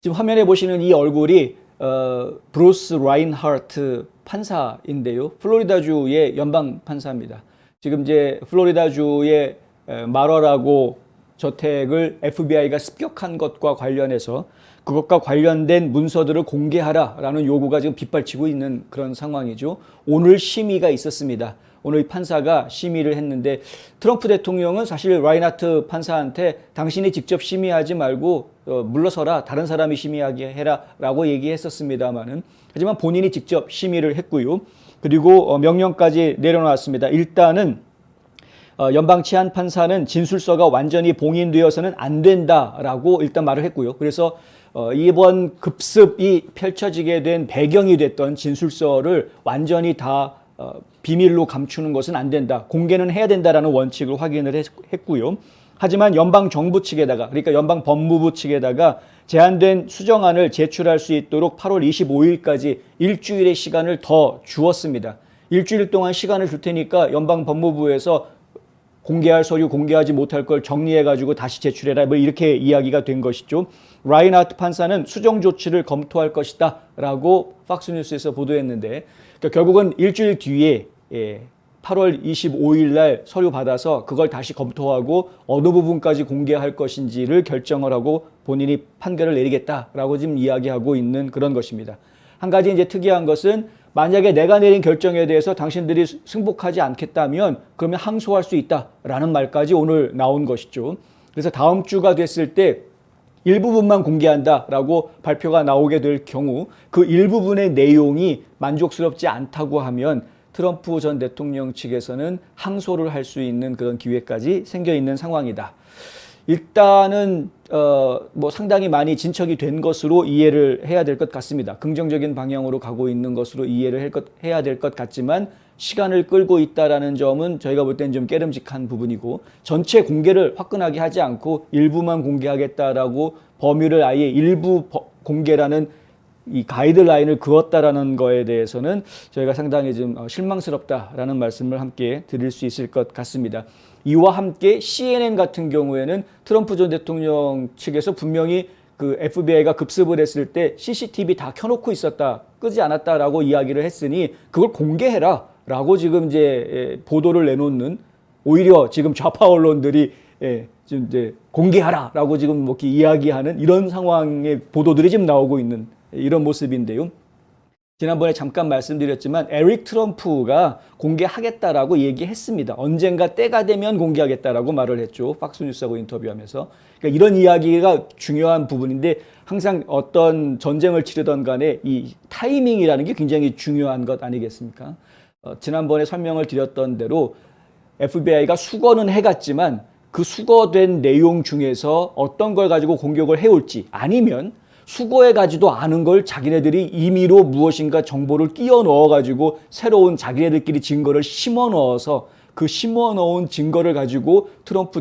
지금 화면에 보시는 이 얼굴이 브루스 라인하르트 판사인데요. 플로리다주의 연방 판사입니다. 지금 이제 플로리다주의 마러라고 저택을 FBI가 습격한 것과 관련해서 그것과 관련된 문서들을 공개하라라는 요구가 지금 빗발치고 있는 그런 상황이죠. 오늘 심의가 있었습니다. 오늘 판사가 심의를 했는데 트럼프 대통령은 사실 라인하르트 판사한테 당신이 직접 심의하지 말고 물러서라, 다른 사람이 심의하게 해라 라고 얘기했었습니다만은, 하지만 본인이 직접 심의를 했고요. 그리고 명령까지 내려놨습니다. 일단은 연방 치안 판사는 진술서가 완전히 봉인되어서는 안 된다라고 일단 말을 했고요. 그래서 이번 급습이 펼쳐지게 된 배경이 됐던 진술서를 완전히 다 비밀로 감추는 것은 안 된다, 공개는 해야 된다라는 원칙을 확인을 했고요. 하지만 연방 정부 측에다가, 그러니까 연방 법무부 측에다가 제한된 수정안을 제출할 수 있도록 8월 25일까지 일주일의 시간을 더 주었습니다. 일주일 동안 시간을 줄 테니까 연방 법무부에서 공개할 서류, 공개하지 못할 걸 정리해가지고 다시 제출해라, 뭐 이렇게 이야기가 된 것이죠. 라인하르트 판사는 수정 조치를 검토할 것이다 라고 팍스뉴스에서 보도했는데, 그러니까 결국은 일주일 뒤에 8월 25일 날 서류 받아서 그걸 다시 검토하고 어느 부분까지 공개할 것인지를 결정을 하고 본인이 판결을 내리겠다라고 지금 이야기하고 있는 그런 것입니다. 한 가지 이제 특이한 것은, 만약에 내가 내린 결정에 대해서 당신들이 승복하지 않겠다면 그러면 항소할 수 있다라는 말까지 오늘 나온 것이죠. 그래서 다음 주가 됐을 때 일부분만 공개한다라고 발표가 나오게 될 경우 그 일부분의 내용이 만족스럽지 않다고 하면 트럼프 전 대통령 측에서는 항소를 할 수 있는 그런 기회까지 생겨 있는 상황이다. 일단은 뭐 상당히 많이 진척이 된 것으로 이해를 해야 될 것 같습니다. 긍정적인 방향으로 가고 있는 것으로 이해를 해야 될 것 같지만, 시간을 끌고 있다라는 점은 저희가 볼 때는 좀 깨름직한 부분이고, 전체 공개를 화끈하게 하지 않고 일부만 공개하겠다라고 범위를 아예 일부 공개라는 이 가이드라인을 그었다라는 거에 대해서는 저희가 상당히 좀 실망스럽다라는 말씀을 함께 드릴 수 있을 것 같습니다. 이와 함께 CNN 같은 경우에는 트럼프 전 대통령 측에서 분명히 그 FBI가 급습을 했을 때 CCTV 다 켜놓고 있었다, 끄지 않았다라고 이야기를 했으니 그걸 공개해라 라고 지금 이제 보도를 내놓는, 오히려 지금 좌파 언론들이 지금 이제 공개하라 라고 지금 뭐 이야기하는 이런 상황의 보도들이 지금 나오고 있는 이런 모습인데요. 지난번에 잠깐 말씀드렸지만 에릭 트럼프가 공개하겠다라고 얘기했습니다. 언젠가 때가 되면 공개하겠다라고 말을 했죠. 팍스뉴스하고 인터뷰하면서. 그러니까 이런 이야기가 중요한 부분인데, 항상 어떤 전쟁을 치르던 간에 이 타이밍이라는 게 굉장히 중요한 것 아니겠습니까? 지난번에 설명을 드렸던 대로 FBI가 수거는 해갔지만 그 수거된 내용 중에서 어떤 걸 가지고 공격을 해올지, 아니면 수거해가지도 않은 걸 자기네들이 임의로 무엇인가 정보를 끼워 넣어가지고 새로운 자기네들끼리 증거를 심어 넣어서 그 심어 넣은 증거를 가지고 트럼프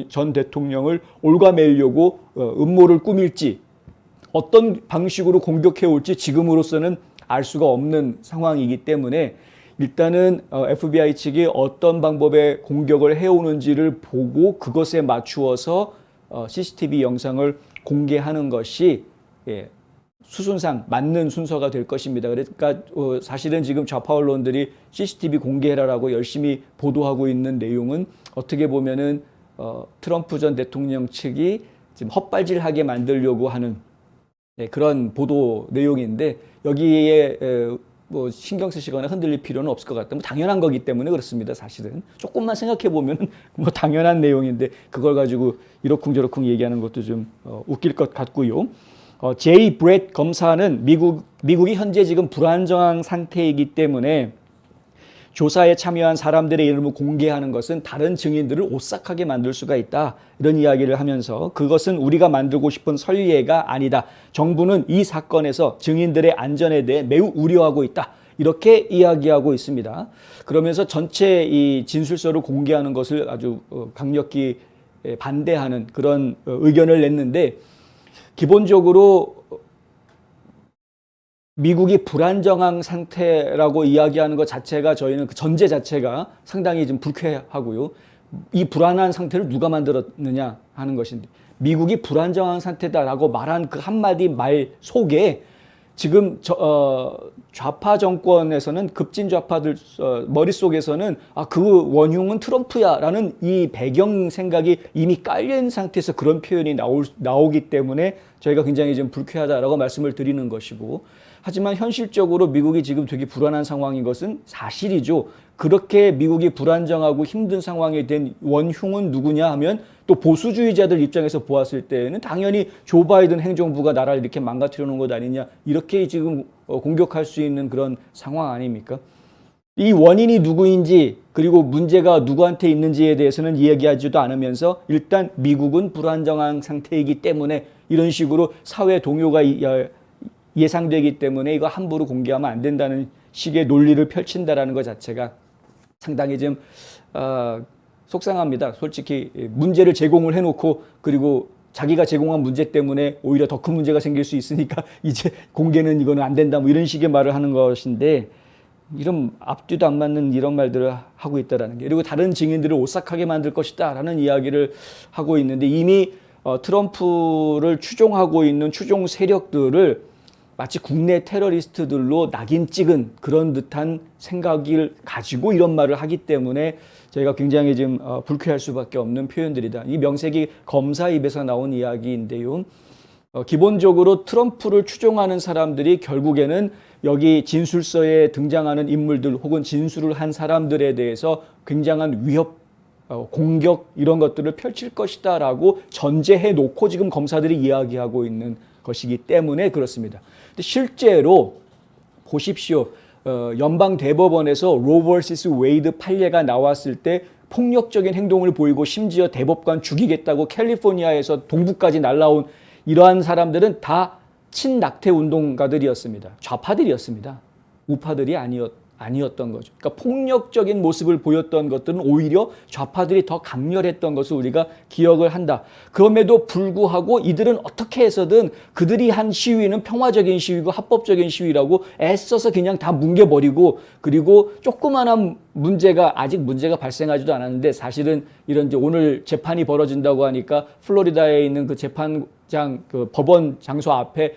전 대통령을 올가매려고 음모를 꾸밀지, 어떤 방식으로 공격해 올지 지금으로서는 알 수가 없는 상황이기 때문에, 일단은 FBI 측이 어떤 방법의 공격을 해오는지를 보고 그것에 맞추어서 CCTV 영상을 공개하는 것이 수순상 맞는 순서가 될 것입니다. 그러니까 사실은 지금 좌파 언론들이 CCTV 공개해라라고 열심히 보도하고 있는 내용은 어떻게 보면은 트럼프 전 대통령 측이 지금 헛발질하게 만들려고 하는 그런 보도 내용인데, 여기에 뭐 신경 쓰시거나 흔들릴 필요는 없을 것 같다. 뭐 당연한 거기 때문에 그렇습니다. 사실은 조금만 생각해 보면 뭐 당연한 내용인데 그걸 가지고 이러쿵저러쿵 얘기하는 것도 좀 웃길 것 같고요. 제이 브렛 검사는 미국이 현재 지금 불안정한 상태이기 때문에 조사에 참여한 사람들의 이름을 공개하는 것은 다른 증인들을 오싹하게 만들 수가 있다, 이런 이야기를 하면서, 그것은 우리가 만들고 싶은 선례가 아니다, 정부는 이 사건에서 증인들의 안전에 대해 매우 우려하고 있다, 이렇게 이야기하고 있습니다. 그러면서 전체 이 진술서를 공개하는 것을 아주 강력히 반대하는 그런 의견을 냈는데, 기본적으로 미국이 불안정한 상태라고 이야기하는 것 자체가, 저희는 그 전제 자체가 상당히 좀 불쾌하고요. 이 불안한 상태를 누가 만들었느냐 하는 것인데, 미국이 불안정한 상태다라고 말한 그 한마디 말 속에 지금 좌파 정권에서는 급진 좌파들 머릿속에서는 그 원흉은 트럼프야라는 이 배경 생각이 이미 깔려있는 상태에서 그런 표현이 나오기 때문에 저희가 굉장히 좀 불쾌하다라고 말씀을 드리는 것이고, 하지만 현실적으로 미국이 지금 되게 불안한 상황인 것은 사실이죠. 그렇게 미국이 불안정하고 힘든 상황에 된 원흉은 누구냐 하면 또 보수주의자들 입장에서 보았을 때는 당연히 조 바이든 행정부가 나라를 이렇게 망가뜨려 놓은 것 아니냐, 이렇게 지금 공격할 수 있는 그런 상황 아닙니까? 이 원인이 누구인지 그리고 문제가 누구한테 있는지에 대해서는 이야기하지도 않으면서 일단 미국은 불안정한 상태이기 때문에 이런 식으로 사회 동요가 예상되기 때문에 이거 함부로 공개하면 안 된다는 식의 논리를 펼친다라는 것 자체가 상당히 좀 속상합니다. 솔직히 문제를 제공을 해놓고 그리고 자기가 제공한 문제 때문에 오히려 더 큰 문제가 생길 수 있으니까 이제 공개는 이거는 안 된다 뭐 이런 식의 말을 하는 것인데, 이런 앞뒤도 안 맞는 이런 말들을 하고 있다라는 게, 그리고 다른 증인들을 오싹하게 만들 것이다라는 이야기를 하고 있는데, 이미 트럼프를 추종하고 있는 추종 세력들을 마치 국내 테러리스트들로 낙인 찍은 그런 듯한 생각을 가지고 이런 말을 하기 때문에 저희가 굉장히 좀 불쾌할 수밖에 없는 표현들이다. 이 명색이 검사 입에서 나온 이야기인데요. 기본적으로 트럼프를 추종하는 사람들이 결국에는 여기 진술서에 등장하는 인물들 혹은 진술을 한 사람들에 대해서 굉장한 위협, 공격 이런 것들을 펼칠 것이다 라고 전제해 놓고 지금 검사들이 이야기하고 있는 것이기 때문에 그렇습니다. 근데 실제로 보십시오. 연방 대법원에서 로 vs 웨이드 판례가 나왔을 때 폭력적인 행동을 보이고 심지어 대법관 죽이겠다고 캘리포니아에서 동부까지 날라온 이러한 사람들은 다 친낙태 운동가들이었습니다. 좌파들이었습니다. 우파들이 아니었던 거죠. 그러니까 폭력적인 모습을 보였던 것들은 오히려 좌파들이 더 강렬했던 것을 우리가 기억을 한다. 그럼에도 불구하고 이들은 어떻게 해서든 그들이 한 시위는 평화적인 시위고 합법적인 시위라고 애써서 그냥 다 뭉개버리고, 그리고 조그마한 아직 문제가 발생하지도 않았는데, 사실은 이런 이제 오늘 재판이 벌어진다고 하니까 플로리다에 있는 그 재판장 그 법원 장소 앞에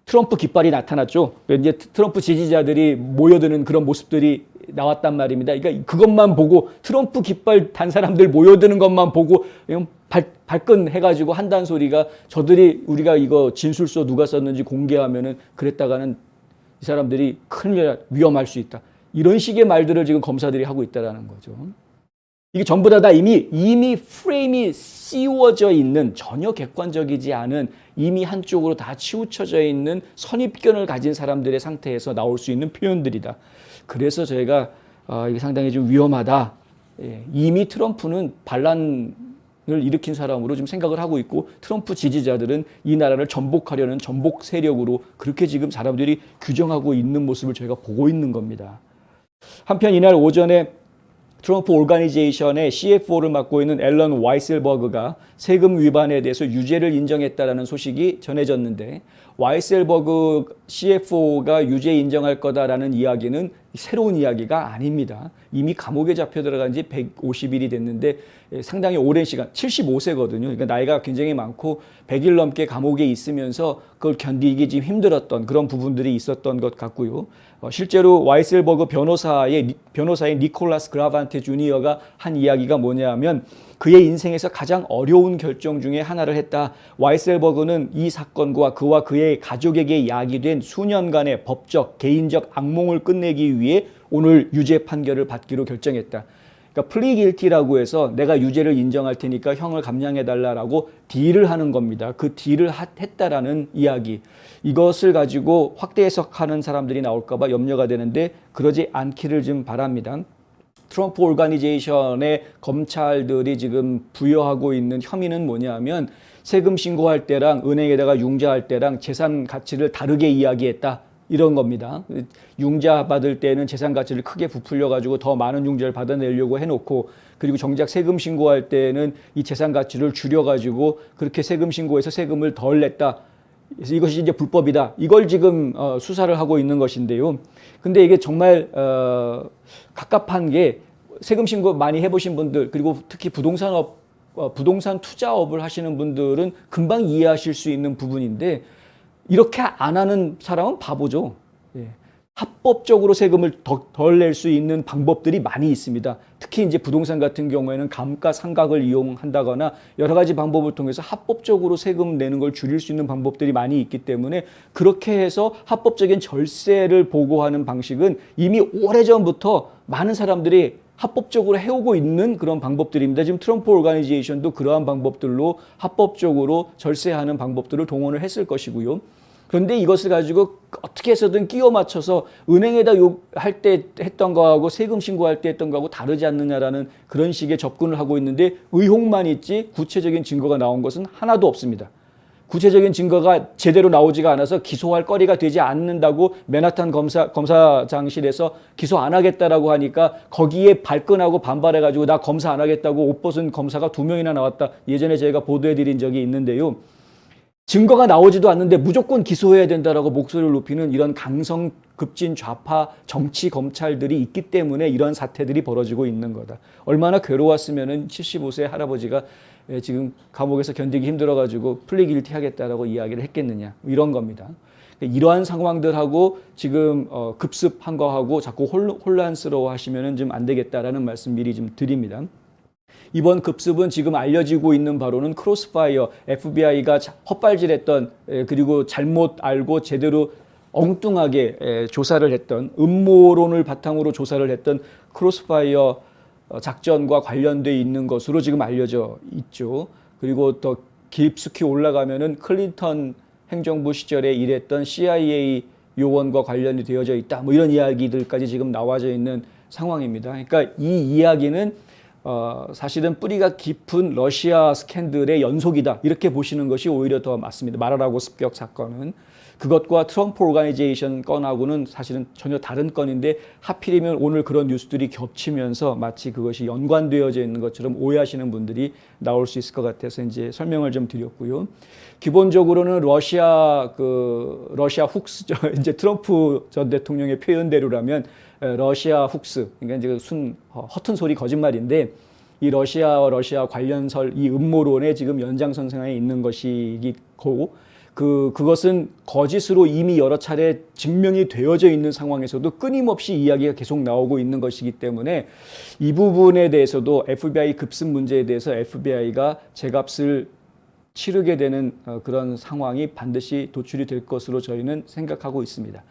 트럼프 깃발이 나타났죠. 이제 트럼프 지지자들이 모여드는 그런 모습들이 나왔단 말입니다. 그러니까 그것만 보고, 트럼프 깃발 단 사람들 모여드는 것만 보고 발끈해가지고 한다는 소리가, 저들이 우리가 이거 진술서 누가 썼는지 공개하면은 그랬다가는 이 사람들이 큰일 위험할 수 있다. 이런 식의 말들을 지금 검사들이 하고 있다는 거죠. 이게 전부 다 이미 프레임이 씌워져 있는, 전혀 객관적이지 않은, 이미 한쪽으로 다 치우쳐져 있는 선입견을 가진 사람들의 상태에서 나올 수 있는 표현들이다. 그래서 저희가 이게 상당히 좀 위험하다. 이미 트럼프는 반란을 일으킨 사람으로 좀 생각을 하고 있고, 트럼프 지지자들은 이 나라를 전복하려는 전복 세력으로 그렇게 지금 사람들이 규정하고 있는 모습을 저희가 보고 있는 겁니다. 한편 이날 오전에 트럼프 오르가니제이션의 CFO를 맡고 있는 앨런 와이셀버그가 세금 위반에 대해서 유죄를 인정했다라는 소식이 전해졌는데, 와이셀버그 CFO가 유죄 인정할 거다라는 이야기는 새로운 이야기가 아닙니다. 이미 감옥에 잡혀 들어간 지 150일이 됐는데 상당히 오랜 시간, 75세거든요. 그러니까 나이가 굉장히 많고 100일 넘게 감옥에 있으면서 그걸 견디기 좀 힘들었던 그런 부분들이 있었던 것 같고요. 실제로 와이셀버그 변호사인 니콜라스 그라반테 주니어가 한 이야기가 뭐냐면, 그의 인생에서 가장 어려운 결정 중에 하나를 했다. 와이셀버그는 이 사건과 그와 그의 가족에게 야기된 수년간의 법적, 개인적 악몽을 끝내기 위해 오늘 유죄 판결을 받기로 결정했다. 그러니까 플리 길티라고 해서 내가 유죄를 인정할 테니까 형을 감량해달라고 딜을 하는 겁니다. 그 딜을 했다라는 이야기. 이것을 가지고 확대 해석하는 사람들이 나올까 봐 염려가 되는데 그러지 않기를 좀 바랍니다. 트럼프 오르가니제이션의 검찰들이 지금 부여하고 있는 혐의는 뭐냐면, 세금 신고할 때랑 은행에다가 융자할 때랑 재산 가치를 다르게 이야기했다. 이런 겁니다. 융자 받을 때는 재산 가치를 크게 부풀려 가지고 더 많은 융자를 받아내려고 해놓고, 그리고 정작 세금 신고할 때는 이 재산 가치를 줄여 가지고 그렇게 세금 신고해서 세금을 덜 냈다. 그래서 이것이 이제 불법이다. 이걸 지금 수사를 하고 있는 것인데요. 근데 이게 정말 갑갑한 게, 세금 신고 많이 해보신 분들, 그리고 특히 부동산업 부동산 투자업을 하시는 분들은 금방 이해하실 수 있는 부분인데 이렇게 안 하는 사람은 바보죠. 예. 합법적으로 세금을 덜 낼 수 있는 방법들이 많이 있습니다. 특히 이제 부동산 같은 경우에는 감가상각을 이용한다거나 여러 가지 방법을 통해서 합법적으로 세금 내는 걸 줄일 수 있는 방법들이 많이 있기 때문에 그렇게 해서 합법적인 절세를 보고하는 방식은 이미 오래전부터 많은 사람들이 합법적으로 해오고 있는 그런 방법들입니다. 지금 트럼프 오르가니제이션도 그러한 방법들로 합법적으로 절세하는 방법들을 동원을 했을 것이고요. 그런데 이것을 가지고 어떻게 해서든 끼워 맞춰서 은행에다 할 때 했던 거하고 세금 신고할 때 했던 거하고 다르지 않느냐라는 그런 식의 접근을 하고 있는데 의혹만 있지 구체적인 증거가 나온 것은 하나도 없습니다. 구체적인 증거가 제대로 나오지가 않아서 기소할 거리가 되지 않는다고 맨하탄 검사장실에서 기소 안 하겠다라고 하니까 거기에 발끈하고 반발해가지고 나 검사 안 하겠다고 옷 벗은 검사가 2명이나 나왔다. 예전에 저희가 보도해드린 적이 있는데요. 증거가 나오지도 않는데 무조건 기소해야 된다라고 목소리를 높이는 이런 강성급진 좌파 정치 검찰들이 있기 때문에 이런 사태들이 벌어지고 있는 거다. 얼마나 괴로웠으면은 75세 할아버지가 지금 감옥에서 견디기 힘들어가지고 플리길티 하겠다라고 이야기를 했겠느냐. 이런 겁니다. 이러한 상황들하고 지금 급습한 거하고 자꾸 혼란스러워 하시면은 좀 안 되겠다라는 말씀 미리 좀 드립니다. 이번 급습은 지금 알려지고 있는 바로는 크로스파이어, FBI가 헛발질했던 그리고 잘못 알고 제대로 엉뚱하게 조사를 했던 음모론을 바탕으로 조사를 했던 크로스파이어 작전과 관련돼 있는 것으로 지금 알려져 있죠. 그리고 더 깊숙이 올라가면은 클린턴 행정부 시절에 일했던 CIA 요원과 관련이 되어져 있다. 뭐 이런 이야기들까지 지금 나와져 있는 상황입니다. 그러니까 이 이야기는 사실은 뿌리가 깊은 러시아 스캔들의 연속이다. 이렇게 보시는 것이 오히려 더 맞습니다. 마라라고 습격 사건은. 그것과 트럼프 오르가니제이션 건하고는 사실은 전혀 다른 건인데 하필이면 오늘 그런 뉴스들이 겹치면서 마치 그것이 연관되어져 있는 것처럼 오해하시는 분들이 나올 수 있을 것 같아서 이제 설명을 좀 드렸고요. 기본적으로는 러시아 훅스죠. 이제 트럼프 전 대통령의 표현대로라면 러시아 훅스, 그러니까 이제 허튼 소리 거짓말인데 이 러시아 관련설 이 음모론의 지금 연장선상에 있는 것이고 그것은 거짓으로 이미 여러 차례 증명이 되어져 있는 상황에서도 끊임없이 이야기가 계속 나오고 있는 것이기 때문에 이 부분에 대해서도 FBI 급습 문제에 대해서 FBI가 제값을 치르게 되는 그런 상황이 반드시 도출이 될 것으로 저희는 생각하고 있습니다.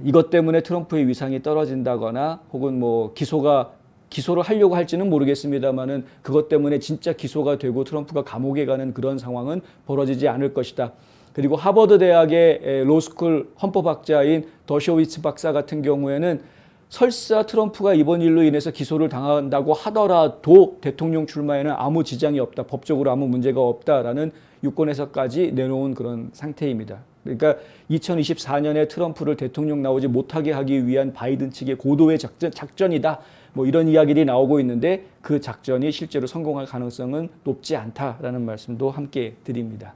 이것 때문에 트럼프의 위상이 떨어진다거나 혹은 뭐 기소를 하려고 할지는 모르겠습니다만은 그것 때문에 진짜 기소가 되고 트럼프가 감옥에 가는 그런 상황은 벌어지지 않을 것이다. 그리고 하버드 대학의 로스쿨 헌법학자인 더쇼위츠 박사 같은 경우에는 설사 트럼프가 이번 일로 인해서 기소를 당한다고 하더라도 대통령 출마에는 아무 지장이 없다. 법적으로 아무 문제가 없다라는 유권에서까지 내놓은 그런 상태입니다. 그러니까 2024년에 트럼프를 대통령 나오지 못하게 하기 위한 바이든 측의 고도의 작전이다. 뭐 이런 이야기들이 나오고 있는데 그 작전이 실제로 성공할 가능성은 높지 않다라는 말씀도 함께 드립니다.